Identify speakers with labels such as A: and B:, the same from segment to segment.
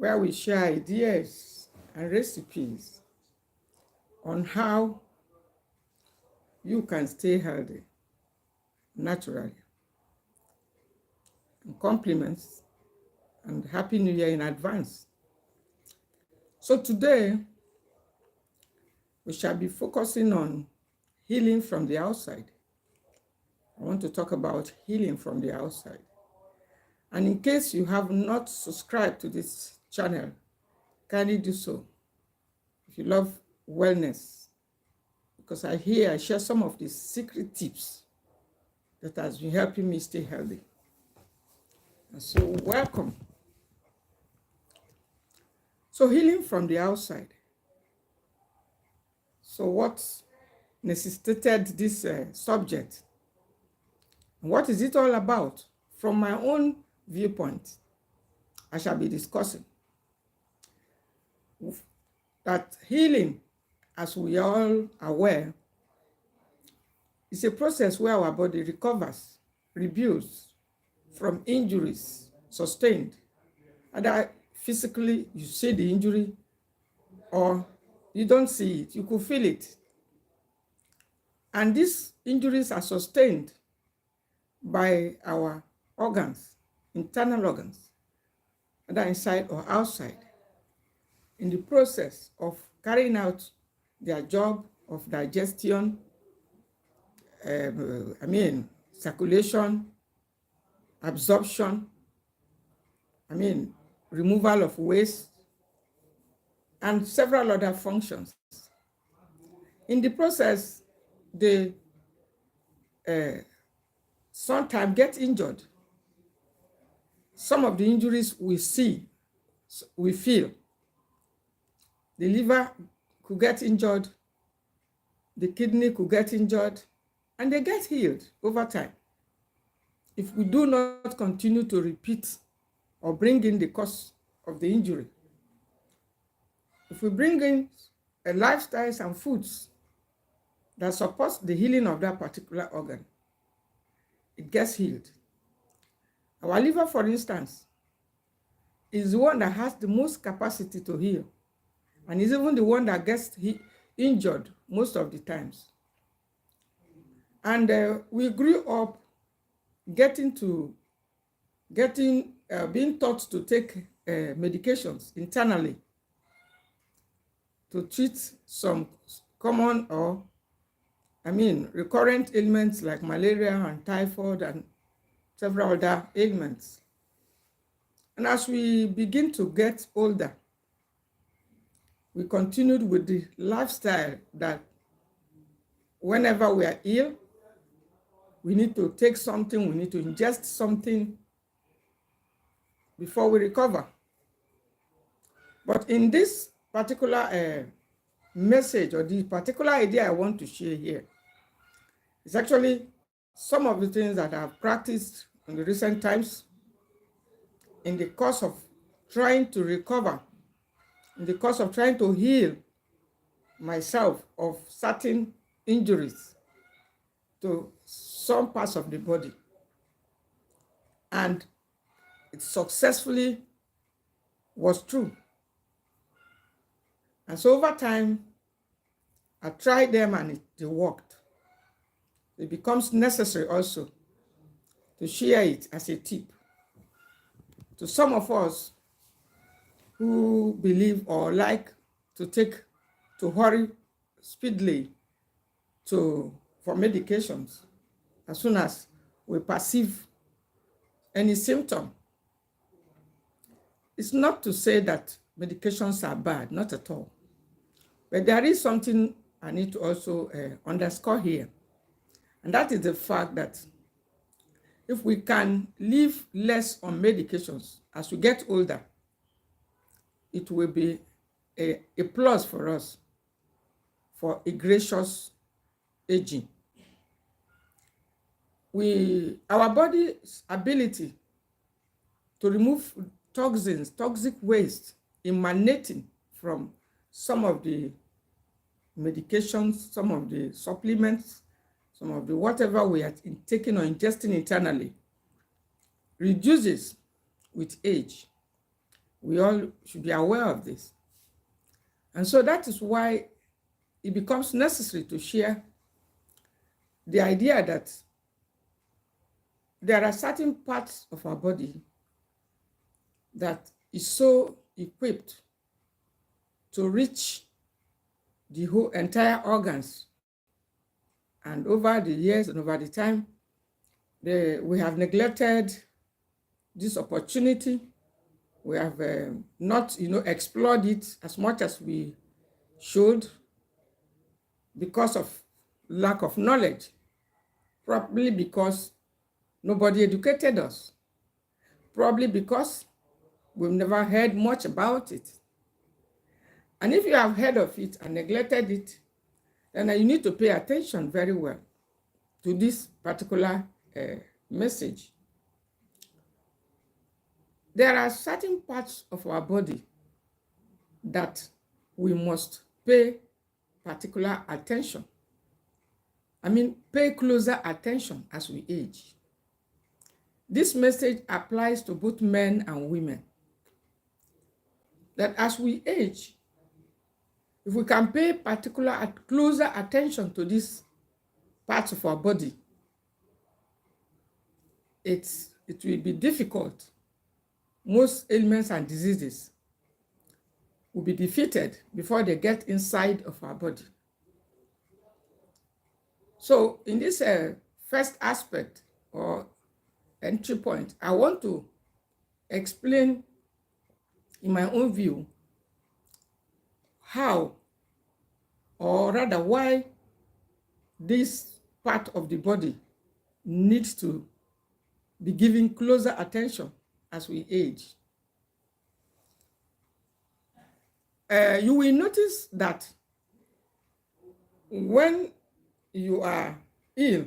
A: where we share ideas and recipes on how you can stay healthy naturally. And compliments and Happy New Year in advance. So today, we shall be focusing on healing from the outside. I want to talk about healing from the outside. And in case you have not subscribed to this channel, kindly do so. If you love wellness, because I share some of the secret tips that has been helping me stay healthy. And so welcome. So healing from the outside. So what necessitated this subject? What is it all about? From my own viewpoint, I shall be discussing that healing, as we are all aware, is a process where our body recovers, rebuilds from injuries sustained. Either physically, you see the injury, or you don't see it, you could feel it. And these injuries are sustained by our organs, internal organs, whether inside or outside, in the process of carrying out their job of digestion, circulation, absorption, removal of waste, and several other functions. In the process, they sometimes get injured. Some of the injuries we see, we feel. The liver could get injured, the kidney could get injured, and they get healed over time. If we do not continue to repeat or bring in the cause of the injury, if we bring in lifestyles and foods that support the healing of that particular organ, it gets healed. Our liver, for instance, is the one that has the most capacity to heal, and is even the one that gets injured most of the times. And we grew up being taught to take medications internally to treat some common or recurrent ailments like malaria and typhoid and several other ailments. And as we begin to get older, we continued with the lifestyle that whenever we are ill, we need to take something, we need to ingest something before we recover. But in this particular message, or the particular idea I want to share here, is actually some of the things that I've practiced in the recent times in the course of trying to recover, in the course of trying to heal myself of certain injuries to some parts of the body. And it successfully was true. And so over time, I tried them and they worked. It becomes necessary also to share it as a tip to some of us who believe or like to hurry speedily for medications as soon as we perceive any symptom. It's not to say that medications are bad, not at all. But there is something I need to also underscore here. And that is the fact that if we can live less on medications as we get older, it will be a plus for us for a gracious aging. Our body's ability to remove toxins, toxic waste emanating from some of the medications, some of the supplements, some of the whatever we are taking or ingesting internally, reduces with age. We all should be aware of this. And so that is why it becomes necessary to share the idea that there are certain parts of our body that is so equipped to reach the whole entire organs. And over the years and over the time, we have neglected this opportunity. We have not, explored it as much as we should because of lack of knowledge, probably because nobody educated us, probably because we've never heard much about it. And if you have heard of it and neglected it, then you need to pay attention very well to this particular message. There are certain parts of our body that we must pay particular attention. Pay closer attention as we age. This message applies to both men and women. That as we age, if we can pay closer attention to these parts of our body, it will be difficult. Most ailments and diseases will be defeated before they get inside of our body. So in this first aspect or entry point, I want to explain in my own view how, or rather why, this part of the body needs to be given closer attention as we age. You will notice that when you are ill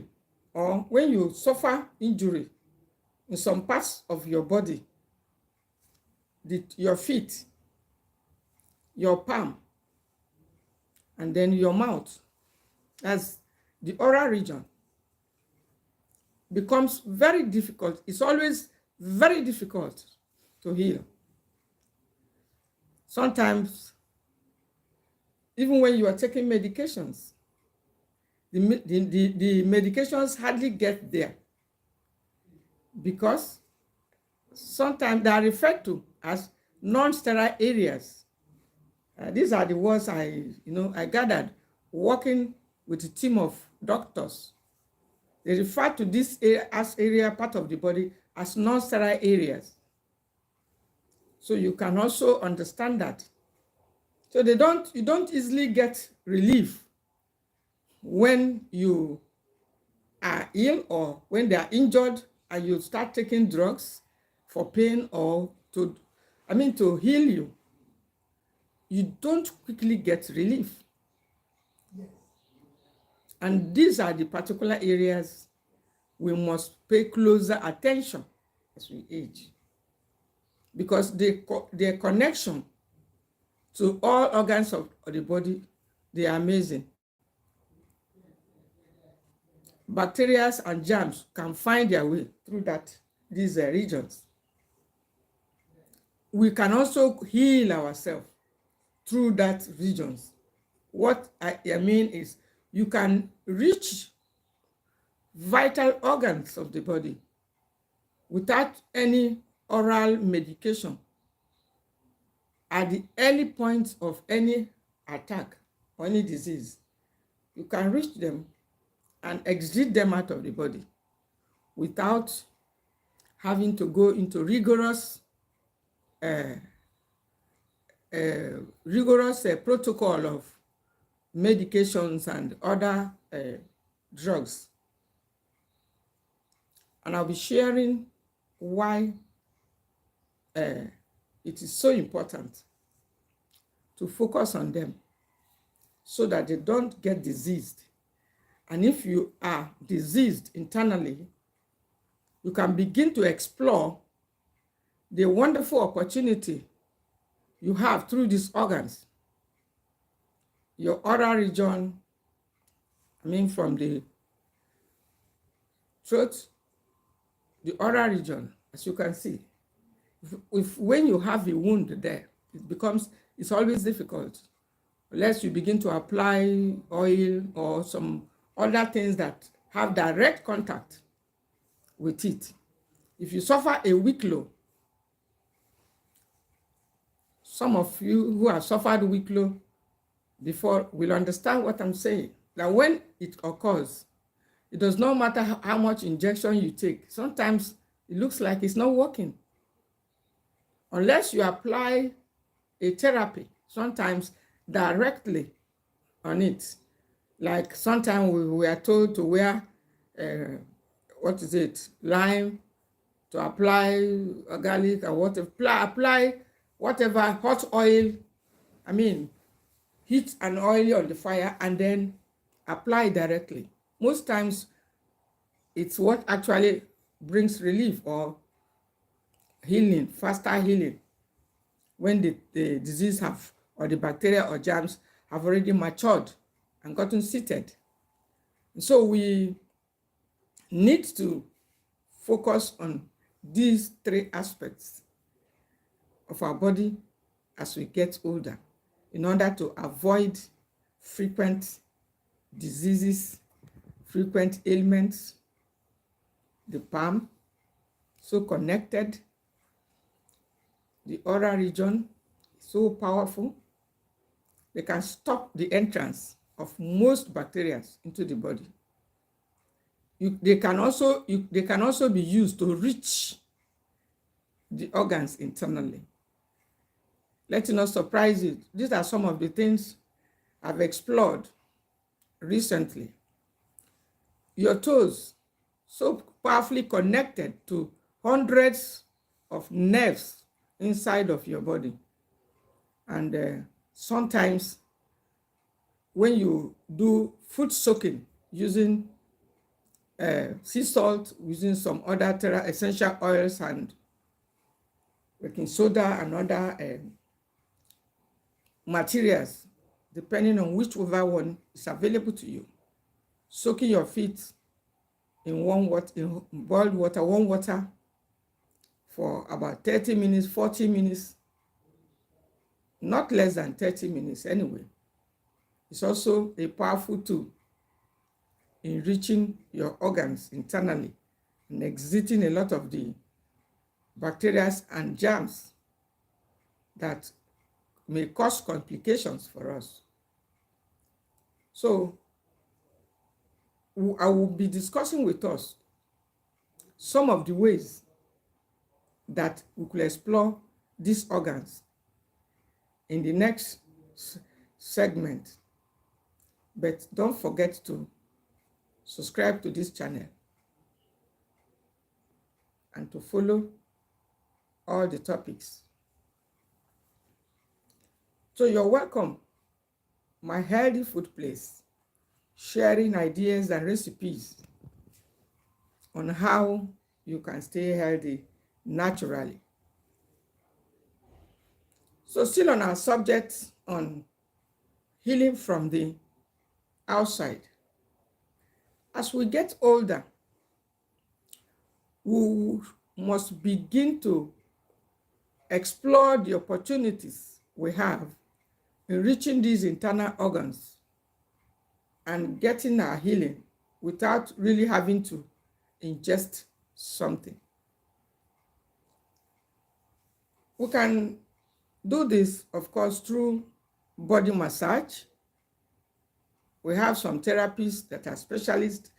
A: or when you suffer injury in some parts of your body, your feet, your palm, and then your mouth, as the oral region, becomes very difficult. It's always very difficult to heal. Sometimes, even when you are taking medications, the medications hardly get there because sometimes they are referred to as non-sterile areas. These are the words I gathered working with a team of doctors. They refer to this area, part of the body, as non-sterile areas. So you can also understand that. So you don't easily get relief when you are ill or when they are injured and you start taking drugs for pain or to heal you. You don't quickly get relief. Yes. And these are the particular areas we must pay closer attention as we age, because their connection to all organs of the body, they are amazing. Bacteria and germs can find their way through these regions. We can also heal ourselves through that regions. What I mean is you can reach vital organs of the body without any oral medication at the early point of any attack or any disease. You can reach them and exit them out of the body without having to go into rigorous protocol of medications and other drugs. And I'll be sharing why it is so important to focus on them so that they don't get diseased. And if you are diseased internally, you can begin to explore the wonderful opportunity you have through these organs. Your oral region, from the throat, the oral region, as you can see, if when you have a wound there, it's always difficult unless you begin to apply oil or some other things that have direct contact with it. If you suffer a weak low, some of you who have suffered weak low before will understand what I'm saying. That when it occurs, it does not matter how much injection you take. Sometimes it looks like it's not working. Unless you apply a therapy, sometimes directly on it. Like sometimes we are told to wear, lime, to apply garlic or whatever, apply whatever hot oil, heat an oil on the fire and then apply directly. Most times it's what actually brings relief or healing, faster healing, when the disease or the bacteria or germs have already matured and gotten seated. So we need to focus on these three aspects of our body as we get older in order to avoid frequent diseases, frequent ailments. The palm, so connected. The oral region, so powerful. They can stop the entrance of most bacteria into the body. They can also be used to reach the organs internally. Let it not surprise you. These are some of the things I've explored recently. Your toes, so powerfully connected to hundreds of nerves inside of your body. And sometimes when you do foot soaking using sea salt, using some other essential oils and baking soda and other materials, depending on whichever one is available to you, soaking your feet in boiled water, warm water, for about 30 minutes, 40 minutes, not less than 30 minutes anyway. It's also a powerful tool in reaching your organs internally and exiting a lot of the bacteria and germs that may cause complications for us. So I will be discussing with us some of the ways that we could explore these organs in the next segment. But don't forget to subscribe to this channel and to follow all the topics. So you're welcome, my healthy food place, sharing ideas and recipes on how you can stay healthy naturally. So still on our subject on healing from the outside. As we get older, we must begin to explore the opportunities we have in reaching these internal organs and getting our healing without really having to ingest something. We can do this, of course, through body massage. We have some therapists that are specialists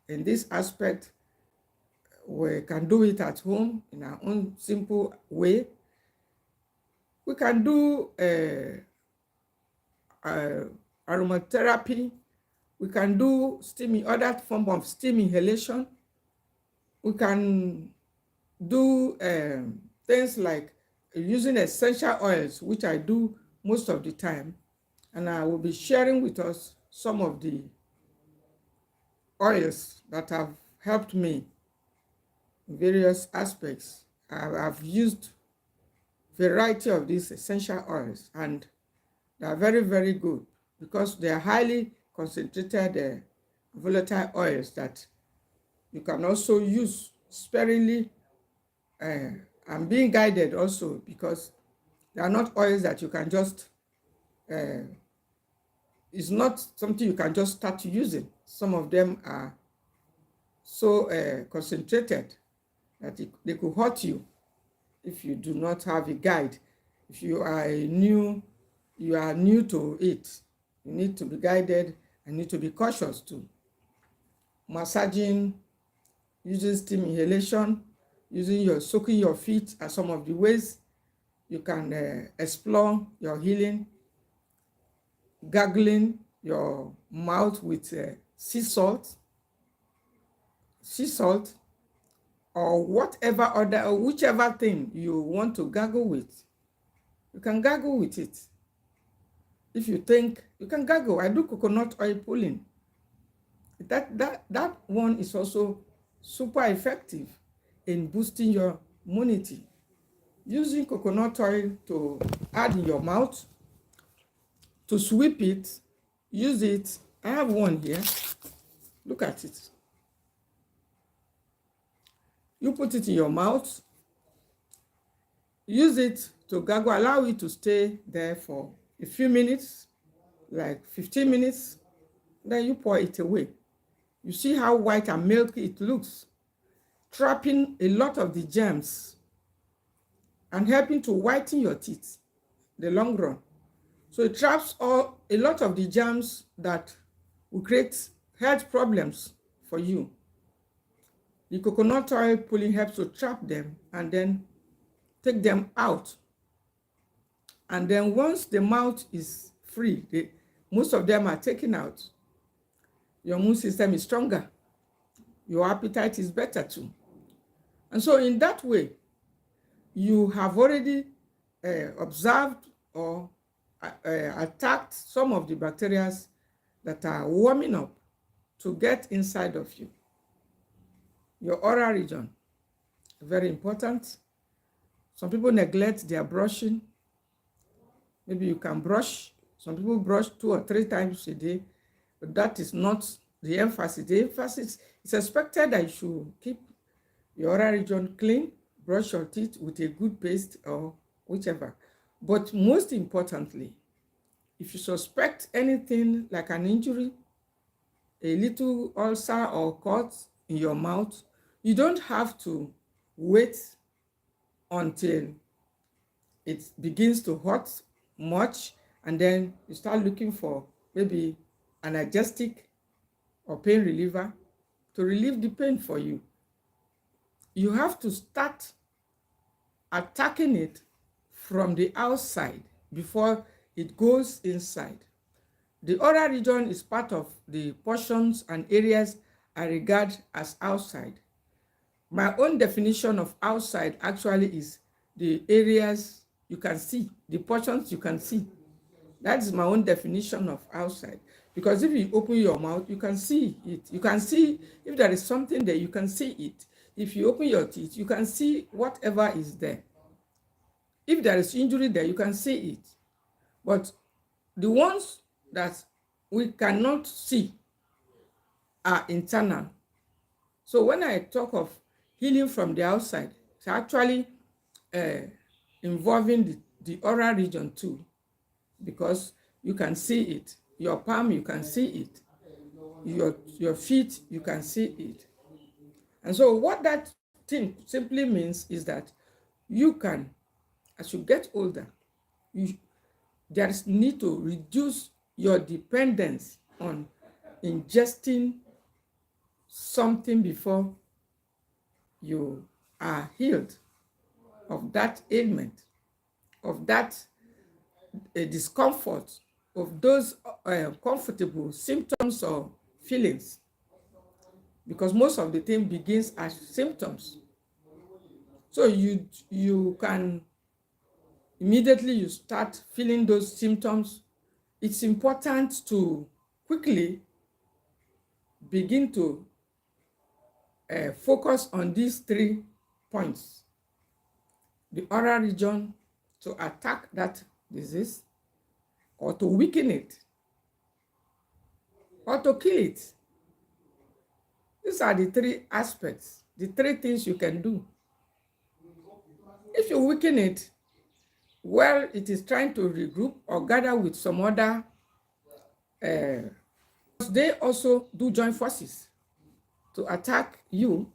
A: in this aspect. We can do it at home in our own simple way. We can do aromatherapy. We can do other form of steam inhalation. We can do things like using essential oils, which I do most of the time. And I will be sharing with us some of the oils that have helped me in various aspects. I've used a variety of these essential oils, and they are very, very good because they are highly concentrated volatile oils that you can also use sparingly and and being guided also, because they are not oils that you can just, it's not something you can just start using. Some of them are so concentrated that they could hurt you if you do not have a guide. If you are new to it, you need to be guided and need to be cautious too. Massaging, using steam inhalation, soaking your feet are some of the ways you can explore your healing. Gargling your mouth with sea salt, or whichever thing you want to gargle with, you can gargle with it. If you think you can gargle, I do coconut oil pulling. That one is also super effective in boosting your immunity. Using coconut oil to add in your mouth, to sweep it, use it. I have one here. Look at it. You put it in your mouth, use it to gargle, allow it to stay there for a few minutes, like 15 minutes, then you pour it away. You see how white and milky it looks, trapping a lot of the germs and helping to whiten your teeth in the long run. So it traps a lot of the germs that will create health problems for you. The coconut oil pulling helps to trap them and then take them out. And then once the mouth is free, most of them are taken out, your immune system is stronger. Your appetite is better too. And so in that way, you have already observed or attacked some of the bacteria that are warming up to get inside of you. Your oral region, very important. Some people neglect their brushing. Maybe you can brush. Some people brush 2 or 3 times a day, but that is not the emphasis. The emphasis is expected that you should keep your oral region clean, brush your teeth with a good paste or whichever. But most importantly, if you suspect anything like an injury, a little ulcer or cut in your mouth, you don't have to wait until it begins to hurt much and then you start looking for maybe analgesic or pain reliever to relieve the pain for you. You have to start attacking it from the outside before it goes inside. The oral region is part of the portions and areas I regard as outside. My own definition of outside actually is the areas you can see, the portions you can see. That is my own definition of outside. Because if you open your mouth, you can see it. You can see if there is something there, you can see it. If you open your teeth, you can see whatever is there. If there is injury there, you can see it. But the ones that we cannot see are internal. So when I talk of healing from the outside, it's actually involving the oral region too, because you can see it. Your palm, you can see it. Your feet, you can see it. And so what that thing simply means is that you can, as you get older, there is need to reduce your dependence on ingesting something before you are healed of that ailment, of that discomfort, of those comfortable symptoms or feelings, because most of the thing begins as symptoms. So you can immediately you start feeling those symptoms. It's important to quickly begin to focus on these 3 points. The oral region, to attack that disease or to weaken it or to kill it. These are the 3 aspects, the 3 things you can do. If you weaken it, well, it is trying to regroup or gather with some other, they also do join forces to attack you.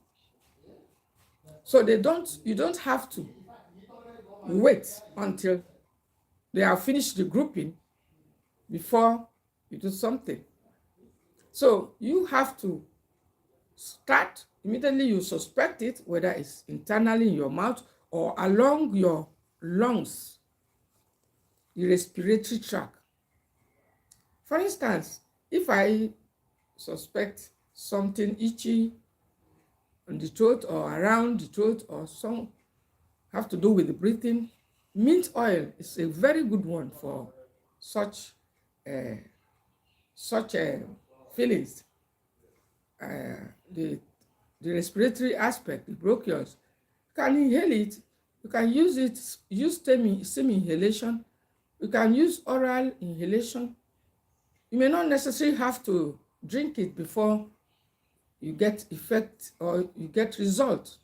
A: So you don't have to wait until they have finished the grouping before you do something. So you have to start immediately you suspect it, whether it's internally in your mouth or along your lungs, the respiratory tract. For instance, if I suspect something itchy on the throat or around the throat or some have to do with the breathing, mint oil is a very good one for such uh, such feelings. The respiratory aspect, the bronchioles, you can inhale it. You can use it, use steam inhalation. You can use oral inhalation. You may not necessarily have to drink it before you get effect or you get result.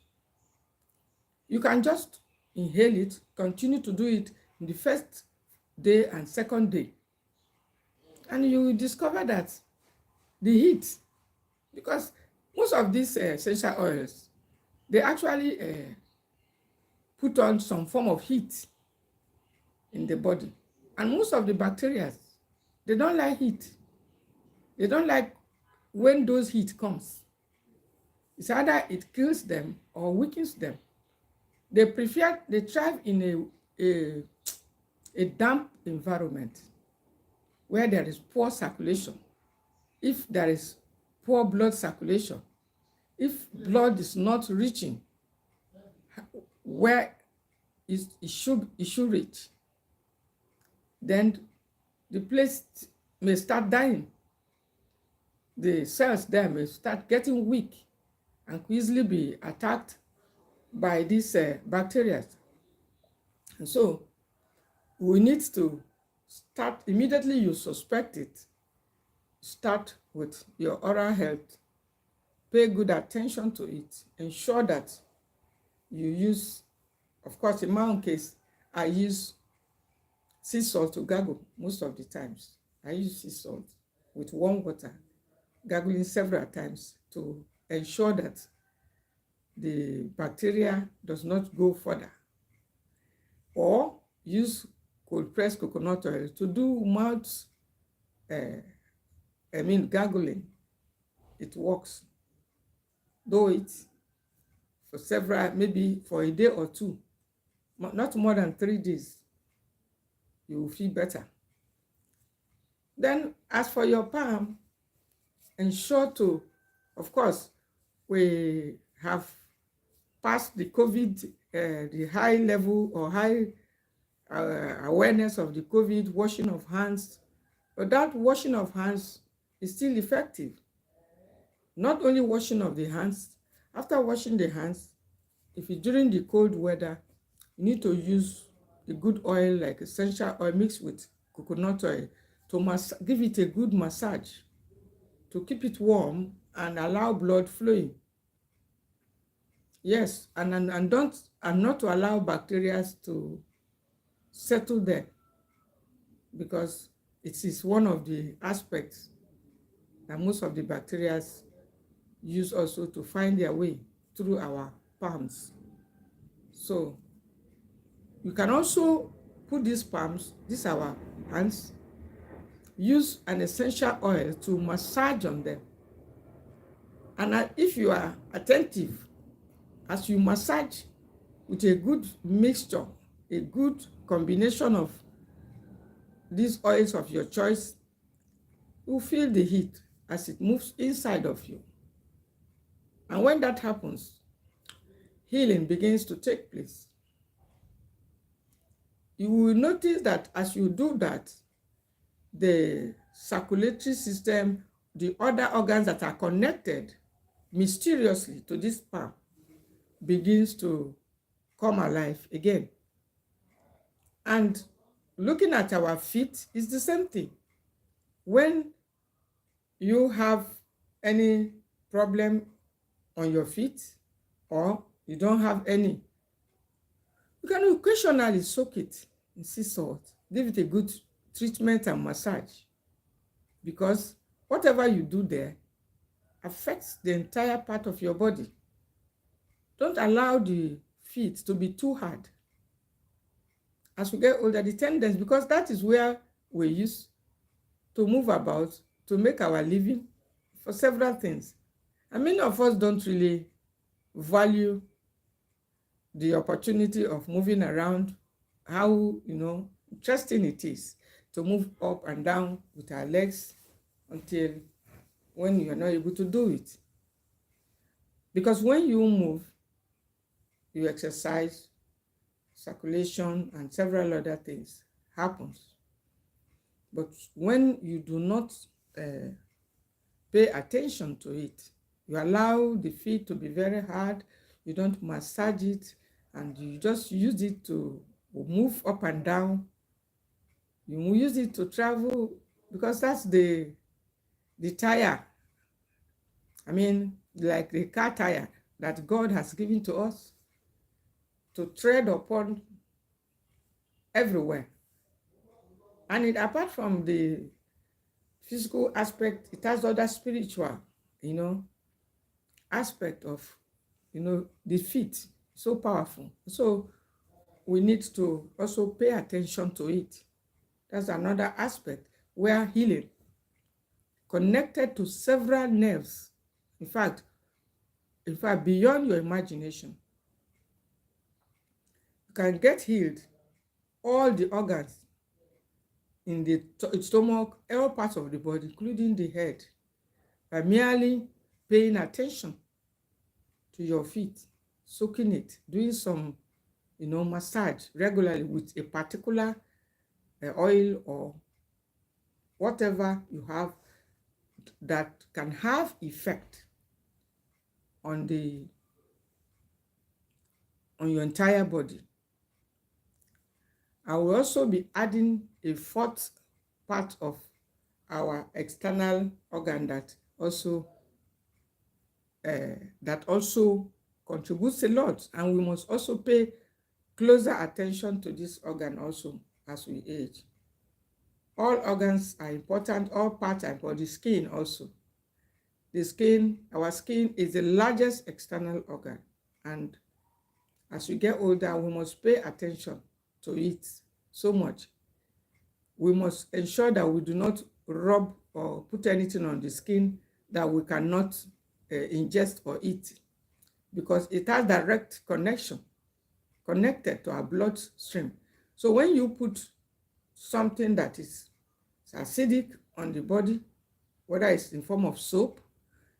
A: You can just inhale it, continue to do it in the first day and second day. And you will discover that the heat, because most of these essential oils, they actually put on some form of heat in the body. And most of the bacteria, they don't like heat. They don't like when those heat comes. It's either it kills them or weakens them. They thrive in a damp environment where there is poor circulation. If there is poor blood circulation, if blood is not reaching where it should reach, then the place may start dying. The cells there may start getting weak and could easily be attacked by these bacteria. And so we need to start immediately you suspect it. Start with your oral health. Pay good attention to it. Ensure that you use, of course, in my own case, I use sea salt to gargle most of the times. I use sea salt with warm water, gargling several times to ensure that the bacteria does not go further. Or use cold pressed coconut oil to do mouth, gargling. It works. Do it for several, maybe for a day or two, not more than 3 days. You will feel better. Then, as for your palm, ensure to, of course, we have passed the COVID, the high level or high awareness of the COVID washing of hands. But that washing of hands is still effective. Not only washing of the hands, after washing the hands, if it's during the cold weather, you need to use a good oil like essential oil mixed with coconut oil to give it a good massage to keep it warm and allow blood flowing. Yes, and not to allow bacteria to settle there, because it is one of the aspects that most of the bacteria use also to find their way through our palms. So you can also put these our hands, use an essential oil to massage on them. And if you are attentive, as you massage with a good mixture, a good combination of these oils of your choice, you feel the heat as it moves inside of you. And when that happens, healing begins to take place. You will notice that as you do that, the circulatory system, the other organs that are connected mysteriously to this palm, begins to come alive again. And looking at our feet is the same thing. When you have any problem on your feet or you don't have any, You can occasionally soak it in sea salt, give it a good treatment and massage, because whatever you do there affects the entire part of your body. Don't allow the feet to be too hard. As we get older, the tendency, because that is where we use to move about, to make our living for several things. And many of us don't really value the opportunity of moving around, how, interesting it is to move up and down with our legs until when you're not able to do it. Because when you move, you exercise, circulation, and several other things happens. But when you do not pay attention to it, you allow the feet to be very hard, you don't massage it, and you just use it to move up and down. You use it to travel, because that's the tire. I mean, like the car tire that God has given to us to tread upon everywhere. And it, apart from the physical aspect, it has other spiritual, aspect of, the feet. So powerful. So we need to also pay attention to it. That's another aspect where healing connected to several nerves. In fact, beyond your imagination. You can get healed all the organs in the stomach, all parts of the body, including the head, by merely paying attention to your feet, soaking it, doing some, massage regularly with a particular oil or whatever you have that can have effect on your entire body. I will also be adding a fourth part of our external organ that also contributes a lot, and we must also pay closer attention to this organ also as we age. All organs are important, all parts are important. The skin also. Our skin is the largest external organ, and as we get older, we must pay attention to it so much. We must ensure that we do not rub or put anything on the skin that we cannot ingest or eat, because it has direct connected to our bloodstream. So when you put something that is acidic on the body, whether it's in form of soap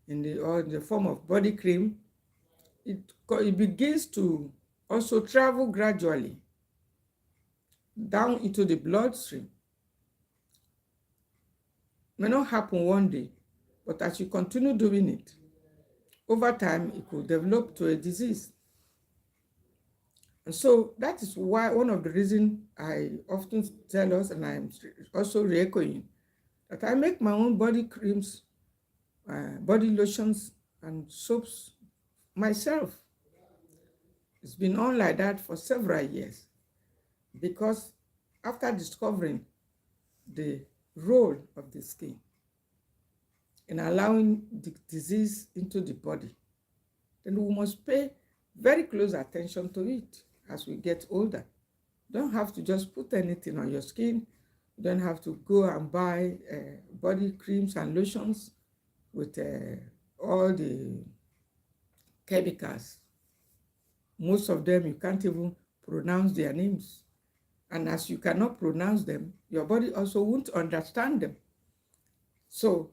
A: or in the form of body cream, it begins to also travel gradually down into the bloodstream. May not happen one day, but as you continue doing it, over time, it could develop to a disease. And so that is why one of the reasons I often tell us, and I'm also re-echoing, that I make my own body creams, body lotions, and soaps myself. It's been on like that for several years, because after discovering the role of the skin in allowing the disease into the body, then we must pay very close attention to it as we get older. You don't have to just put anything on your skin. You don't have to go and buy body creams and lotions with all the chemicals. Most of them, you can't even pronounce their names. And as you cannot pronounce them, your body also won't understand them. So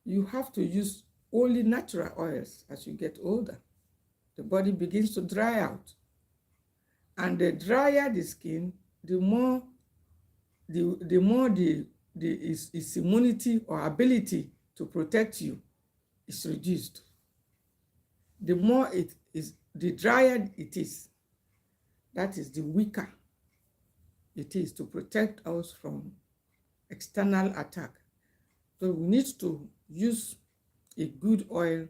A: you have to use only natural oils as you get older. The body begins to dry out. And the drier the skin, the more its immunity or ability to protect you is reduced. The more the drier it is, that is, the weaker it is to protect us from external attack. So we need to use a good oil.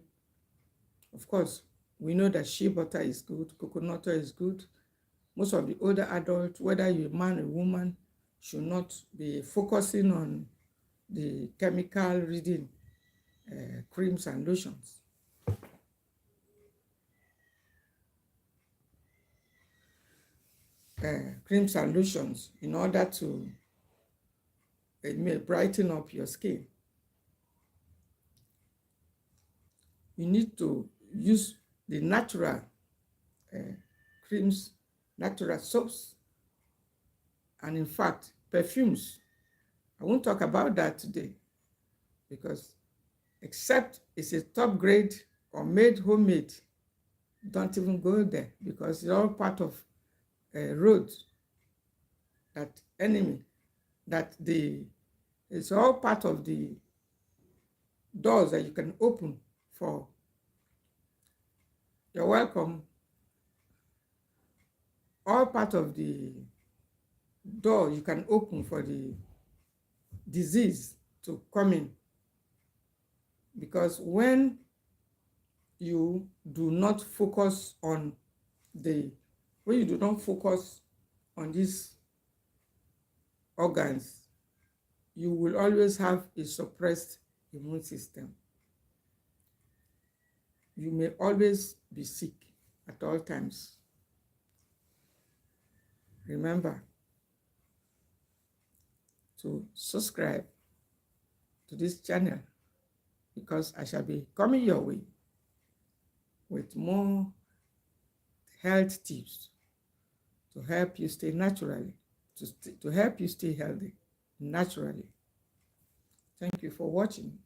A: Of course, We know that shea butter is good, coconut oil is good. Most of the older adults, whether you're a man or woman, should not be focusing on the chemical reading creams and lotions. Creams and lotions in order to brighten up your skin. You need to use the natural creams, natural soaps, and in fact, perfumes. I won't talk about that today because except it's a top grade or made homemade, don't even go there because it's all part of a road that it's all part of the doors that you can open for. You're welcome. All part of the door you can open for the disease to come in. Because when you do not focus on these organs, you will always have a suppressed immune system. You may always be sick at all times. Remember to subscribe to this channel because I shall be coming your way with more health tips to help you stay naturally, to help you stay healthy naturally. Thank you for watching.